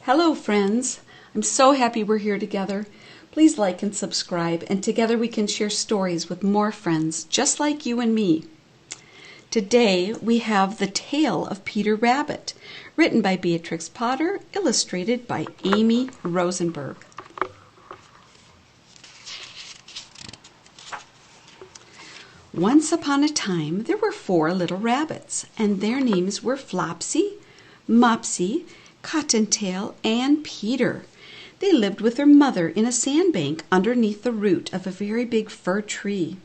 Hello, friends. I'm so happy we're here together. Please like and subscribe, and together we can share stories with more friends just like you and me. Today we have The Tale of Peter Rabbit, written by Beatrix Potter, illustrated by Amye Rosenberg. Once upon a time there were 4 little rabbits, and their names were Flopsy, Mopsy, Cottontail, and Peter. They lived with their mother in a sandbank underneath the root of a very big fir tree.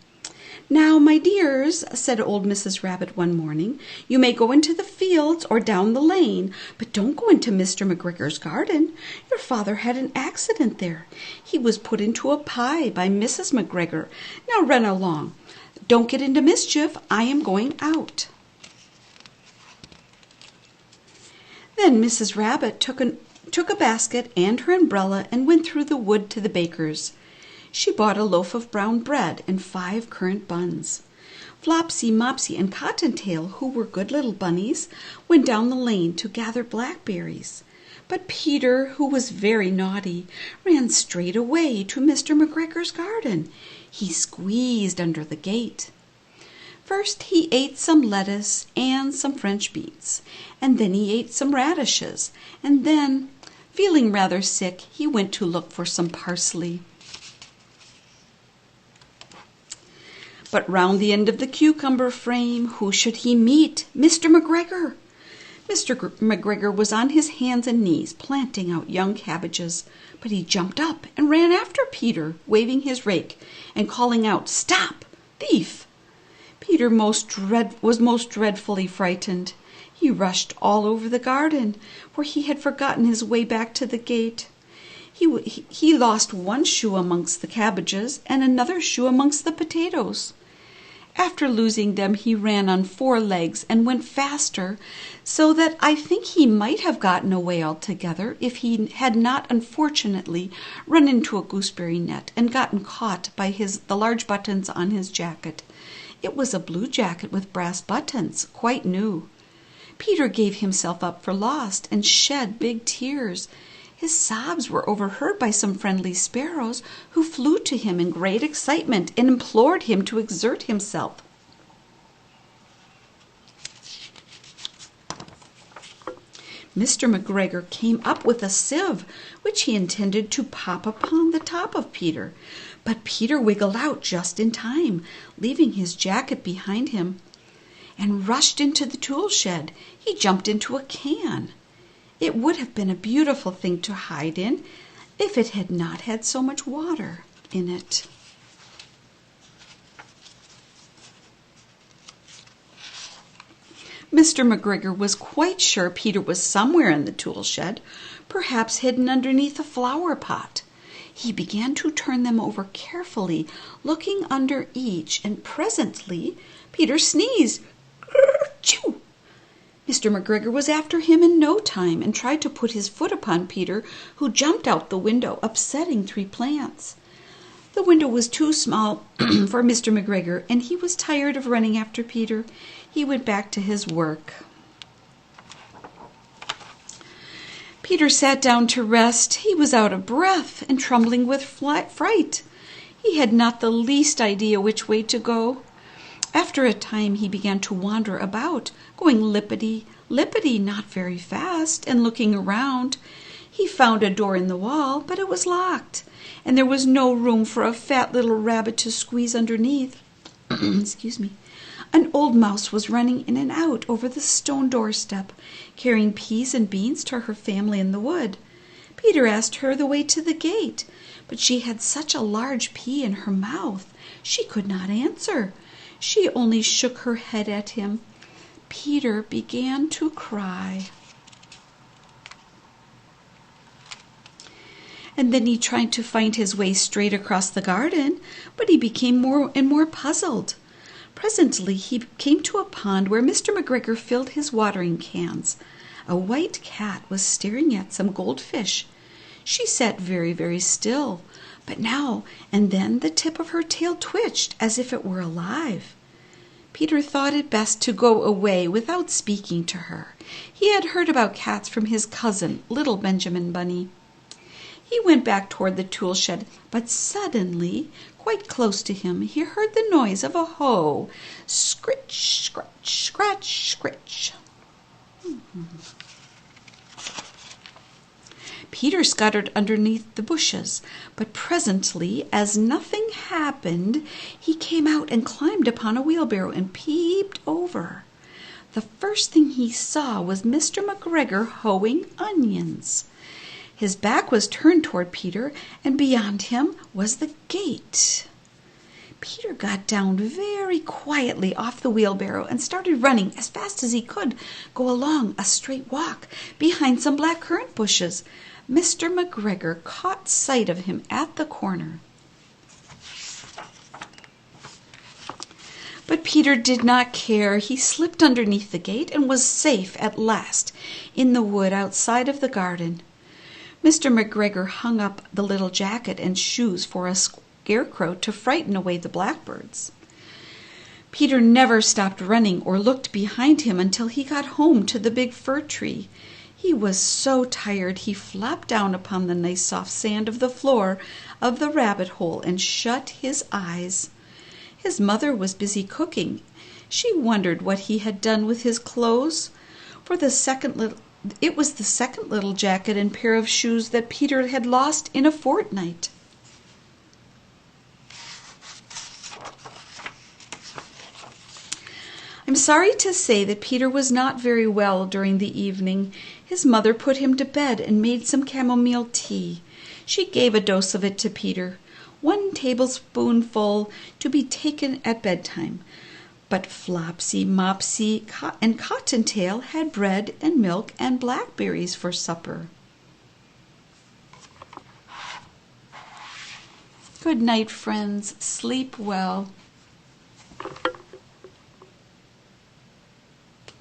"Now, my dears," said old Mrs. Rabbit one morning, "you may go into the fields or down the lane, but don't go into Mr. McGregor's garden. Your father had an accident there. He was put into a pie by Mrs. McGregor. Now run along. Don't get into mischief. I am going out." Then Mrs. Rabbit took a basket and her umbrella and went through the wood to the baker's. She bought a loaf of brown bread and 5 currant buns. Flopsy, Mopsy, and Cottontail, who were good little bunnies, went down the lane to gather blackberries. But Peter, who was very naughty, ran straight away to Mr. McGregor's garden. He squeezed under the gate. First he ate some lettuce and some French beets, and then he ate some radishes, and then, feeling rather sick, he went to look for some parsley. But round the end of the cucumber frame, who should he meet? Mr. McGregor! Mr. McGregor was on his hands and knees planting out young cabbages, but he jumped up and ran after Peter, waving his rake and calling out, "Stop, thief!" Peter was most dreadfully frightened. He rushed all over the garden, for he had forgotten his way back to the gate. He lost one shoe amongst the cabbages and another shoe amongst the potatoes. After losing them, he ran on 4 legs and went faster, so that I think he might have gotten away altogether if he had not unfortunately run into a gooseberry net and gotten caught by the large buttons on his jacket. It was a blue jacket with brass buttons, quite new. Peter gave himself up for lost and shed big tears. His sobs were overheard by some friendly sparrows, who flew to him in great excitement and implored him to exert himself. Mr. McGregor came up with a sieve, which he intended to pop upon the top of Peter, but Peter wiggled out just in time, leaving his jacket behind him, and rushed into the tool shed. He jumped into a can. It would have been a beautiful thing to hide in if it had not had so much water in it. Mr. McGregor was quite sure Peter was somewhere in the tool shed, perhaps hidden underneath a flower pot. He began to turn them over carefully, looking under each, and presently Peter sneezed. "Achoo!" Mr. McGregor was after him in no time and tried to put his foot upon Peter, who jumped out the window, upsetting 3 plants. The window was too small for Mr. McGregor, and he was tired of running after Peter. He went back to his work. Peter sat down to rest. He was out of breath and trembling with fright. He had not the least idea which way to go. After a time he began to wander about, going lippity-lippity, not very fast, and looking around. He found a door in the wall, but it was locked, and there was no room for a fat little rabbit to squeeze underneath. Excuse me. An old mouse was running in and out over the stone doorstep, carrying peas and beans to her family in the wood. Peter asked her the way to the gate, but she had such a large pea in her mouth, she could not answer. She only shook her head at him. Peter began to cry. And then he tried to find his way straight across the garden, but he became more and more puzzled. Presently he came to a pond where Mr. McGregor filled his watering cans. A white cat was staring at some goldfish. She sat very, very still, but now and then the tip of her tail twitched as if it were alive. Peter thought it best to go away without speaking to her. He had heard about cats from his cousin, little Benjamin Bunny. He went back toward the tool shed, but suddenly, quite close to him, he heard the noise of a hoe. Scritch, scratch, scratch, scritch. Peter scuttered underneath the bushes, but presently, as nothing happened, he came out and climbed upon a wheelbarrow and peeped over. The first thing he saw was Mr. McGregor hoeing onions. His back was turned toward Peter, and beyond him was the gate. Peter got down very quietly off the wheelbarrow and started running as fast as he could go along a straight walk behind some black currant bushes. Mr. McGregor caught sight of him at the corner. But Peter did not care. He slipped underneath the gate and was safe at last in the wood outside of the garden. Mr. McGregor hung up the little jacket and shoes for a scarecrow to frighten away the blackbirds. Peter never stopped running or looked behind him until he got home to the big fir tree. He was so tired he flopped down upon the nice soft sand of the floor of the rabbit hole and shut his eyes. His mother was busy cooking. She wondered what he had done with his clothes, for it was the second little jacket and pair of shoes that Peter had lost in a fortnight. I'm sorry to say that Peter was not very well during the evening. His mother put him to bed and made some chamomile tea. She gave a dose of it to Peter, 1 tablespoonful to be taken at bedtime. But Flopsy, Mopsy, and Cottontail had bread and milk and blackberries for supper. Good night, friends. Sleep well.